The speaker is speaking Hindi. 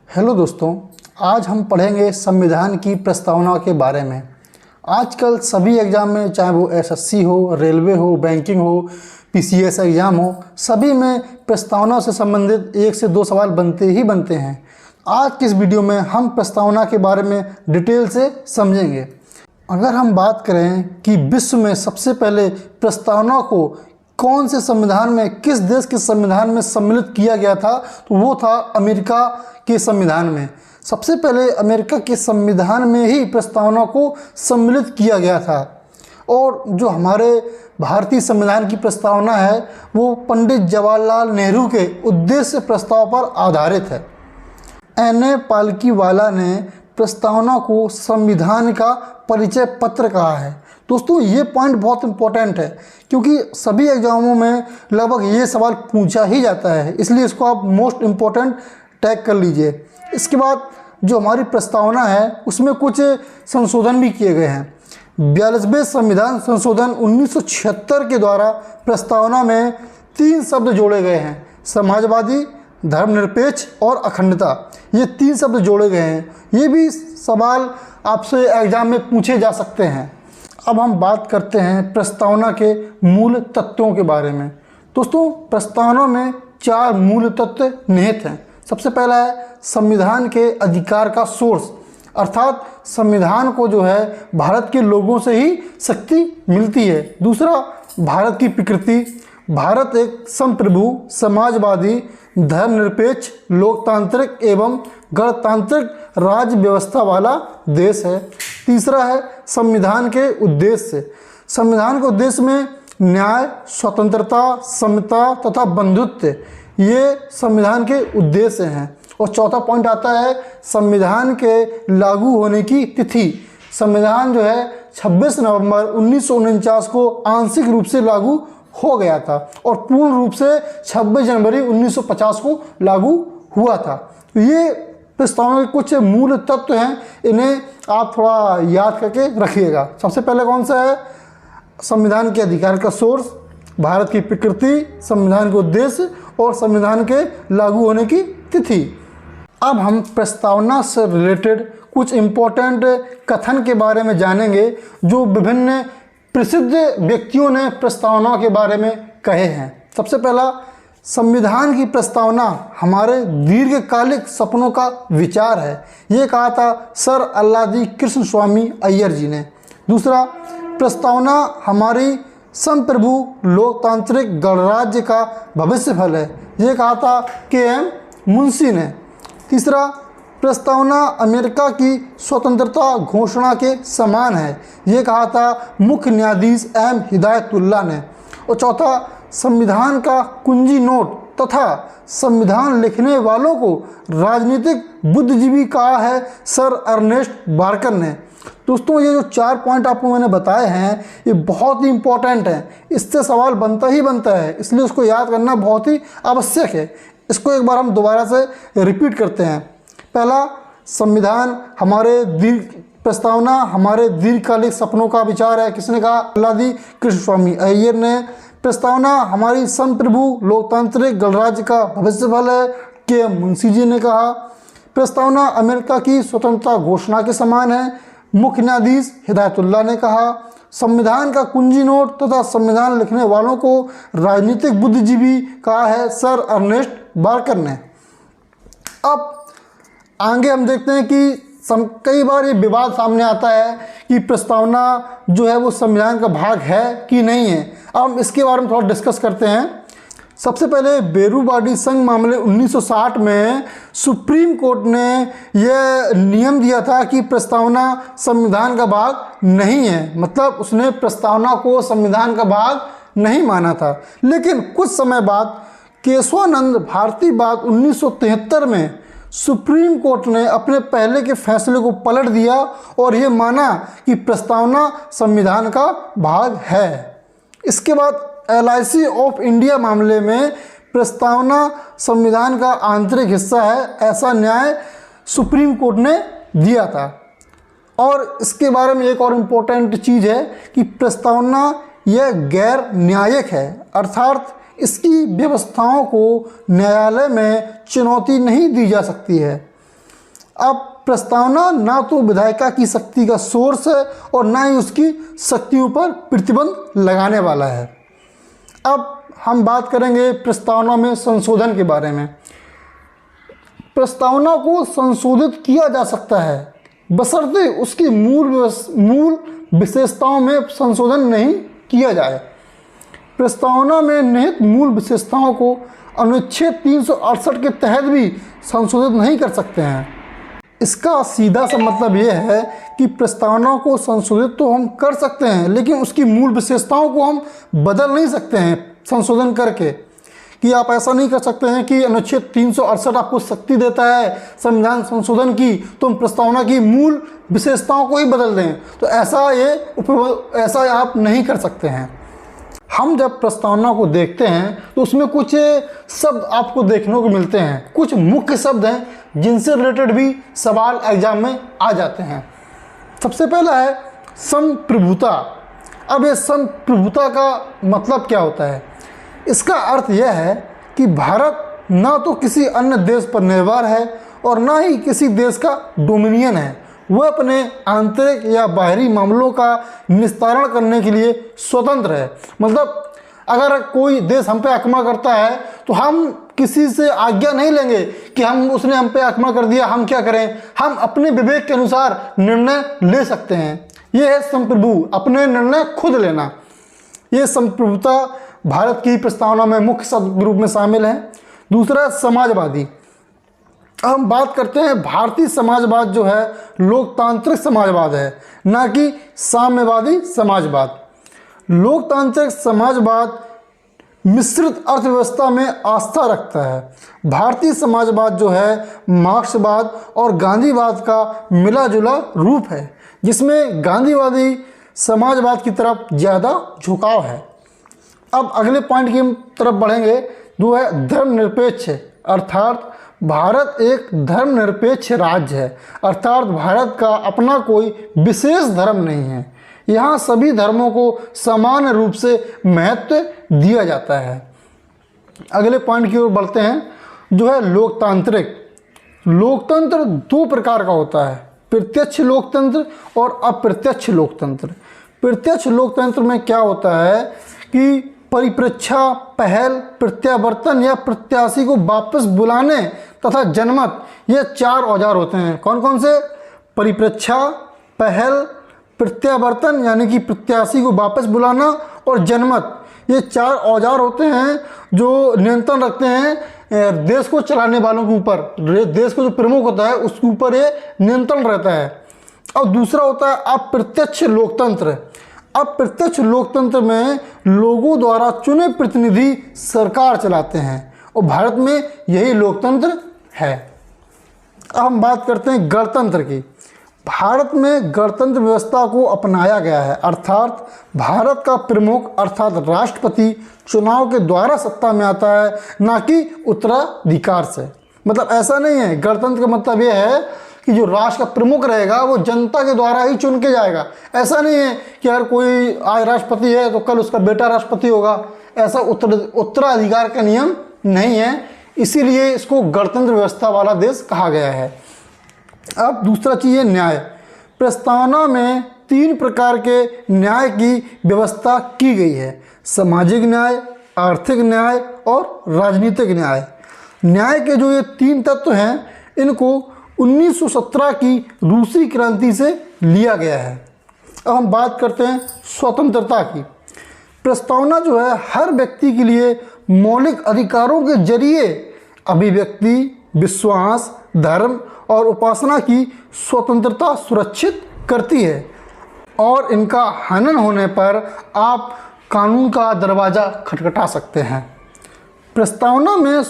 हेलो दोस्तों, आज हम पढ़ेंगे संविधान की प्रस्तावना के बारे में। आजकल सभी एग्ज़ाम में, चाहे वो एसएससी हो, रेलवे हो, बैंकिंग हो, पीसीएस एग्ज़ाम हो, सभी में प्रस्तावना से संबंधित 1 से 2 सवाल बनते ही बनते हैं। आज की इस वीडियो में हम प्रस्तावना के बारे में डिटेल से समझेंगे। अगर हम बात करें कि विश्व में सबसे पहले प्रस्तावना को कौन से संविधान में, किस देश के संविधान में सम्मिलित किया गया था, तो वो था अमेरिका के संविधान में। सबसे पहले अमेरिका के संविधान में ही प्रस्तावना को सम्मिलित किया गया था। और जो हमारे भारतीय संविधान की प्रस्तावना है वो पंडित जवाहरलाल नेहरू के उद्देश्य प्रस्ताव पर आधारित है। एन.ए. पालकीवाला ने प्रस्तावना को संविधान का परिचय पत्र कहा है। दोस्तों, ये पॉइंट बहुत इंपॉर्टेंट है क्योंकि सभी एग्जामों में लगभग ये सवाल पूछा ही जाता है, इसलिए इसको आप मोस्ट इम्पोर्टेंट टैग कर लीजिए। इसके बाद जो हमारी प्रस्तावना है उसमें कुछ संशोधन भी किए गए हैं। 42वें संविधान संशोधन 1976 के द्वारा प्रस्तावना में 3 शब्द जोड़े गए हैं: समाजवादी, धर्मनिरपेक्ष और अखंडता। ये 3 शब्द जोड़े गए हैं। ये भी सवाल आपसे एग्जाम में पूछे जा सकते हैं। अब हम बात करते हैं प्रस्तावना के मूल तत्वों के बारे में। दोस्तों, प्रस्तावना में 4 मूल तत्व निहित हैं। सबसे पहला है संविधान के अधिकार का सोर्स, अर्थात संविधान को जो है भारत के लोगों से ही शक्ति मिलती है। दूसरा, भारत की प्रकृति। भारत एक संप्रभु, समाजवादी, धर्मनिरपेक्ष, लोकतांत्रिक एवं गणतांत्रिक राज्य व्यवस्था वाला देश है। तीसरा है संविधान के उद्देश्य। संविधान के उद्देश्य में न्याय, स्वतंत्रता, समता तथा बंधुत्व, ये संविधान के उद्देश्य हैं। और चौथा पॉइंट आता है संविधान के लागू होने की तिथि। संविधान जो है 26 नवंबर 1949 को आंशिक रूप से लागू हो गया था और पूर्ण रूप से 26 जनवरी 1950 को लागू हुआ था। तो ये प्रस्तावना के कुछ मूल तत्व हैं, इन्हें आप थोड़ा याद करके रखिएगा। सबसे पहले कौन सा है? संविधान के अधिकार का सोर्स, भारत की प्रकृति, संविधान के उद्देश्य और संविधान के लागू होने की तिथि। अब हम प्रस्तावना से रिलेटेड कुछ इम्पोर्टेंट कथन के बारे में जानेंगे जो विभिन्न प्रसिद्ध व्यक्तियों ने प्रस्तावना के बारे में कहे हैं। सबसे पहला, संविधान की प्रस्तावना हमारे दीर्घकालिक सपनों का विचार है। ये कहा था सर अल्लादी कृष्ण स्वामी अय्यर जी ने। दूसरा, प्रस्तावना हमारी संप्रभु लोकतांत्रिक गणराज्य का भविष्य फल है। ये कहा था के.एम. मुंशी ने। तीसरा, प्रस्तावना अमेरिका की स्वतंत्रता घोषणा के समान है। ये कहा था मुख्य न्यायाधीश एम. हिदायतुल्लाह ने। और चौथा, संविधान का कुंजी नोट तथा संविधान लिखने वालों को राजनीतिक बुद्धिजीवी कहा है सर अर्नेस्ट बार्कर ने। दोस्तों, ये जो 4 पॉइंट आपको मैंने बताए हैं ये बहुत ही इंपॉर्टेंट हैं। इससे सवाल बनता ही बनता है, इसलिए उसको याद करना बहुत ही आवश्यक है। इसको एक बार हम दोबारा से रिपीट करते हैं। पहला, संविधान प्रस्तावना हमारे दीर्घकालिक सपनों का विचार है। किसने कहा? अल्लादी कृष्ण स्वामी अय्यर ने। प्रस्तावना हमारी संप्रभु लोकतांत्रिक गणराज्य का भविष्य फल है, के. मुंशी जी ने कहा। प्रस्तावना अमेरिका की स्वतंत्रता घोषणा के समान है, मुख्य न्यायाधीश हिदायतुल्लाह ने कहा। संविधान का कुंजी नोट तथा संविधान लिखने वालों को राजनीतिक बुद्धिजीवी कहा है सर अर्नेस्ट बार्कर ने। अब आगे हम देखते हैं कि कई बार ये विवाद सामने आता है कि प्रस्तावना जो है वो संविधान का भाग है कि नहीं है। अब हम इसके बारे में थोड़ा डिस्कस करते हैं। सबसे पहले बेरूवाडी संघ मामले 1960 में सुप्रीम कोर्ट ने यह नियम दिया था कि प्रस्तावना संविधान का भाग नहीं है, मतलब उसने प्रस्तावना को संविधान का भाग नहीं माना था। लेकिन कुछ समय बाद केशवानंद भारती बाद 1973 में सुप्रीम कोर्ट ने अपने पहले के फैसले को पलट दिया और ये माना कि प्रस्तावना संविधान का भाग है। इसके बाद LIC ऑफ इंडिया मामले में प्रस्तावना संविधान का आंतरिक हिस्सा है, ऐसा न्याय सुप्रीम कोर्ट ने दिया था। और इसके बारे में एक और इम्पोर्टेंट चीज़ है कि प्रस्तावना यह गैर न्यायिक है, अर्थात इसकी व्यवस्थाओं को न्यायालय में चुनौती नहीं दी जा सकती है। अब प्रस्तावना ना तो विधायिका की शक्ति का सोर्स है और ना ही उसकी शक्तियों पर प्रतिबंध लगाने वाला है। अब हम बात करेंगे प्रस्तावना में संशोधन के बारे में। प्रस्तावना को संशोधित किया जा सकता है बशर्ते उसकी मूल विशेषताओं में संशोधन नहीं किया जाए। प्रस्तावना में निहित मूल विशेषताओं को अनुच्छेद 368 के तहत भी संशोधित नहीं कर सकते हैं। इसका सीधा सा मतलब यह है कि प्रस्तावना को संशोधित तो हम कर सकते हैं, लेकिन उसकी मूल विशेषताओं को हम बदल नहीं सकते हैं संशोधन करके। कि आप ऐसा नहीं कर सकते हैं कि अनुच्छेद 368 आपको शक्ति देता है संविधान संशोधन की, तो हम प्रस्तावना की मूल विशेषताओं को ही बदल दें। तो ऐसा आप नहीं कर सकते हैं। हम जब प्रस्तावना को देखते हैं तो उसमें कुछ शब्द आपको देखने को मिलते हैं, कुछ मुख्य शब्द हैं जिनसे रिलेटेड भी सवाल एग्जाम में आ जाते हैं। सबसे पहला है संप्रभुता। अब ये संप्रभुता का मतलब क्या होता है? इसका अर्थ यह है कि भारत ना तो किसी अन्य देश पर निर्भर है और ना ही किसी देश का डोमिनियन है। वह अपने आंतरिक या बाहरी मामलों का निस्तारण करने के लिए स्वतंत्र है। मतलब अगर कोई देश हम पे आक्रमण करता है तो हम किसी से आज्ञा नहीं लेंगे कि उसने हम पे आक्रमण कर दिया, हम क्या करें। हम अपने विवेक के अनुसार निर्णय ले सकते हैं। यह है संप्रभु, अपने निर्णय खुद लेना। ये संप्रभुता भारत की प्रस्तावना में मुख्य शब्द रूप में शामिल है। दूसरा समाजवादी। हम बात करते हैं भारतीय समाजवाद जो है लोकतांत्रिक समाजवाद है, ना कि साम्यवादी समाजवाद। लोकतांत्रिक समाजवाद मिश्रित अर्थव्यवस्था में आस्था रखता है। भारतीय समाजवाद जो है मार्क्सवाद और गांधीवाद का मिला जुला रूप है, जिसमें गांधीवादी समाजवाद की तरफ ज़्यादा झुकाव है। अब अगले पॉइंट की तरफ बढ़ेंगे जो है धर्मनिरपेक्ष, अर्थात भारत एक धर्मनिरपेक्ष राज्य है। अर्थात भारत का अपना कोई विशेष धर्म नहीं है। यहाँ सभी धर्मों को समान रूप से महत्व दिया जाता है। अगले पॉइंट की ओर बढ़ते हैं जो है लोकतांत्रिक। लोकतंत्र दो प्रकार का होता है, प्रत्यक्ष लोकतंत्र और अप्रत्यक्ष लोकतंत्र। प्रत्यक्ष लोकतंत्र में क्या होता है कि परिप्रेक्षा, पहल, प्रत्यावर्तन या प्रत्याशी को वापस बुलाने तथा जनमत, ये चार औजार होते हैं। कौन कौन से? परिप्रेक्षा, पहल, प्रत्यावर्तन यानी कि प्रत्याशी को वापस बुलाना और जनमत, ये चार औजार होते हैं जो नियंत्रण रखते हैं देश को चलाने वालों के ऊपर। देश को जो प्रमुख होता है उसके ऊपर ये नियंत्रण रहता है। और दूसरा होता है अप्रत्यक्ष लोकतंत्र। अप्रत्यक्ष लोकतंत्र में लोगों द्वारा चुने प्रतिनिधि सरकार चलाते हैं और भारत में यही लोकतंत्र है। अब हम बात करते हैं गणतंत्र की। भारत में गणतंत्र व्यवस्था को अपनाया गया है, अर्थात भारत का प्रमुख अर्थात राष्ट्रपति चुनाव के द्वारा सत्ता में आता है, ना कि उत्तराधिकार से। मतलब ऐसा नहीं है, गणतंत्र का मतलब यह है कि जो राष्ट्र का प्रमुख रहेगा वो जनता के द्वारा ही चुन के जाएगा। ऐसा नहीं है कि अगर कोई आज राष्ट्रपति है तो कल उसका बेटा राष्ट्रपति होगा। ऐसा उत्तराधिकार का नियम नहीं है, इसीलिए इसको गणतंत्र व्यवस्था वाला देश कहा गया है। अब दूसरा चीज़ है न्याय। प्रस्तावना में 3 प्रकार के न्याय की व्यवस्था की गई है: सामाजिक न्याय, आर्थिक न्याय और राजनीतिक न्याय। न्याय के जो ये 3 तत्व हैं इनको 1917 की रूसी क्रांति से लिया गया है। अब हम बात करते हैं स्वतंत्रता की। प्रस्तावना जो है हर व्यक्ति के लिए मौलिक अधिकारों के जरिए अभिव्यक्ति, विश्वास, धर्म और उपासना की स्वतंत्रता सुरक्षित करती है और इनका हनन होने पर आप कानून का दरवाज़ा खटखटा सकते हैं। प्रस्तावना में